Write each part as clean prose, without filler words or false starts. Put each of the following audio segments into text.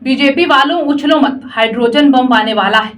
BJP वालों उछलो मत, hydrogen bomb आने वाला है।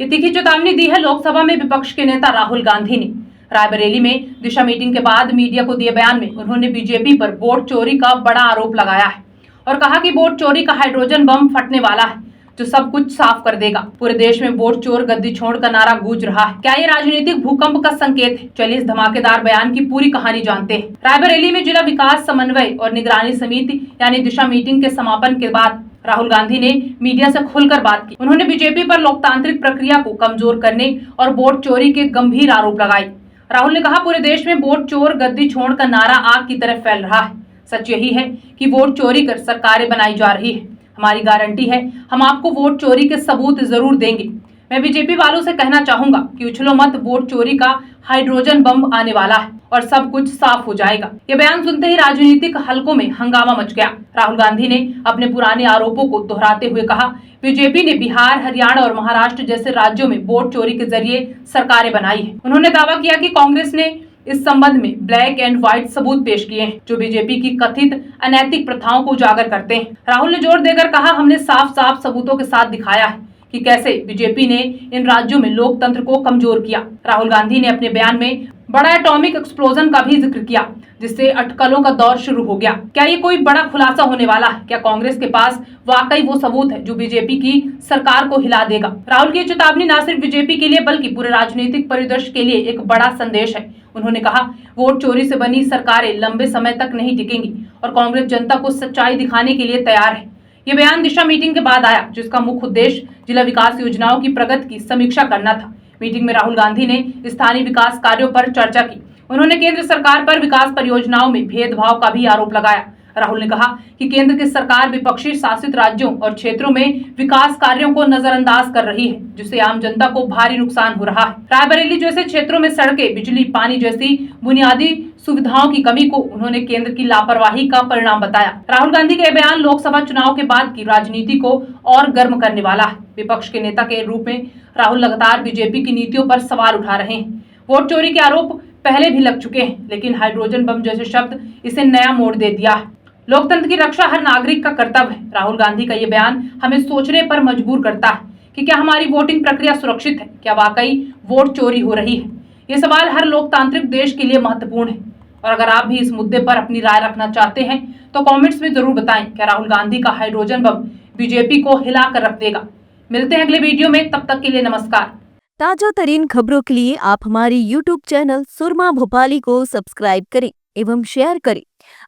ये तीखी चेतावनी दी है लोकसभा में विपक्ष के नेता राहुल गांधी ने। रायबरेली में दिशा मीटिंग के बाद मीडिया को दिए बयान में उन्होंने बीजेपी पर वोट चोरी का बड़ा आरोप लगाया है और कहा कि वोट चोरी का हाइड्रोजन बम फटने वाला है जो सब कुछ साफ कर देगा। पूरे देश में वोट चोर गद्दी छोड़ का नारा गूंज रहा है। क्या ये राजनीतिक भूकंप का संकेत है? चलिए इस धमाकेदार बयान की पूरी कहानी जानते हैं। रायबरेली में जिला विकास समन्वय और निगरानी समिति यानी दिशा मीटिंग के समापन के बाद राहुल गांधी ने मीडिया से खुलकर बात की। उन्होंने बीजेपी पर लोकतांत्रिक प्रक्रिया को कमजोर करने और वोट चोरी के गंभीर आरोप लगाए। राहुल ने कहा, पूरे देश में वोट चोर गद्दी छोड़ का नारा आग की तरह फैल रहा है। सच यही है कि वोट चोरी कर सरकारें बनाई जा रही है। हमारी गारंटी है, हम आपको वोट चोरी के सबूत जरूर देंगे। मैं बीजेपी वालों से कहना चाहूंगा कि उछलो मत, वोट चोरी का हाइड्रोजन बम आने वाला है और सब कुछ साफ हो जाएगा। ये बयान सुनते ही राजनीतिक हलकों में हंगामा मच गया। राहुल गांधी ने अपने पुराने आरोपों को दोहराते हुए कहा, बीजेपी ने बिहार, हरियाणा और महाराष्ट्र जैसे राज्यों में वोट चोरी के जरिए सरकारें बनाई है। उन्होंने दावा किया कि कांग्रेस ने इस संबंध में ब्लैक एंड व्हाइट सबूत पेश किए हैं जो बीजेपी की कथित अनैतिक प्रथाओं को उजागर करते हैं। राहुल ने जोर देकर कहा, हमने साफ साफ सबूतों के साथ दिखाया है कि कैसे बीजेपी ने इन राज्यों में लोकतंत्र को कमजोर किया। राहुल गांधी ने अपने बयान में बड़ा एटॉमिक एक्सप्लोजन का भी जिक्र किया जिससे अटकलों का दौर शुरू हो गया। क्या ये कोई बड़ा खुलासा होने वाला है? क्या कांग्रेस के पास वाकई वो सबूत है जो बीजेपी की सरकार को हिला देगा? राहुल की चेतावनी न सिर्फ बीजेपी के लिए बल्कि पूरे राजनीतिक परिदृश्य के लिए एक बड़ा संदेश है। उन्होंने कहा, वोट चोरी से बनी सरकारें लंबे समय तक नहीं टिकेंगी और कांग्रेस जनता को सच्चाई दिखाने के लिए तैयार है। ये बयान दिशा मीटिंग के बाद आया जिसका मुख्य उद्देश्य जिला विकास योजनाओं की प्रगति की समीक्षा करना था। मीटिंग में राहुल गांधी ने स्थानीय विकास कार्यों पर चर्चा की। उन्होंने केंद्र सरकार पर विकास परियोजनाओं में भेदभाव का भी आरोप लगाया। राहुल ने कहा कि केंद्र की सरकार विपक्षी शासित राज्यों और क्षेत्रों में विकास कार्यों को नजरअंदाज कर रही है जिससे आम जनता को भारी नुकसान हो रहा है। रायबरेली जैसे क्षेत्रों में सड़कें, बिजली, पानी जैसी बुनियादी सुविधाओं की कमी को उन्होंने केंद्र की लापरवाही का परिणाम बताया। राहुल गांधी का बयान लोकसभा चुनाव के बाद की राजनीति को और गर्म करने वाला है। विपक्ष के नेता के रूप में राहुल लगातार बीजेपी की नीतियों पर सवाल उठा रहे हैं। वोट चोरी के आरोप पहले भी लग चुके हैं लेकिन हाइड्रोजन बम जैसे शब्द इसे नया मोड़ दे दिया है। लोकतंत्र की रक्षा हर नागरिक का कर्तव्य है। राहुल गांधी का ये बयान हमें सोचने पर मजबूर करता है कि क्या हमारी वोटिंग प्रक्रिया सुरक्षित है? क्या वाकई वोट चोरी हो रही है? ये सवाल हर लोकतांत्रिक देश के लिए महत्वपूर्ण है। और अगर आप भी इस मुद्दे पर अपनी राय रखना चाहते हैं तो कमेंट्स में जरूर बताएं। क्या राहुल गांधी का हाइड्रोजन बम बीजेपी को हिला कर रख देगा? मिलते हैं अगले वीडियो में, तब तक के लिए नमस्कार। ताजा तरीन खबरों के लिए आप हमारी YouTube चैनल सुरमा भोपाली को सब्सक्राइब करें एवं शेयर करें।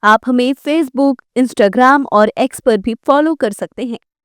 आप हमें Facebook, Instagram और X पर भी फॉलो कर सकते हैं।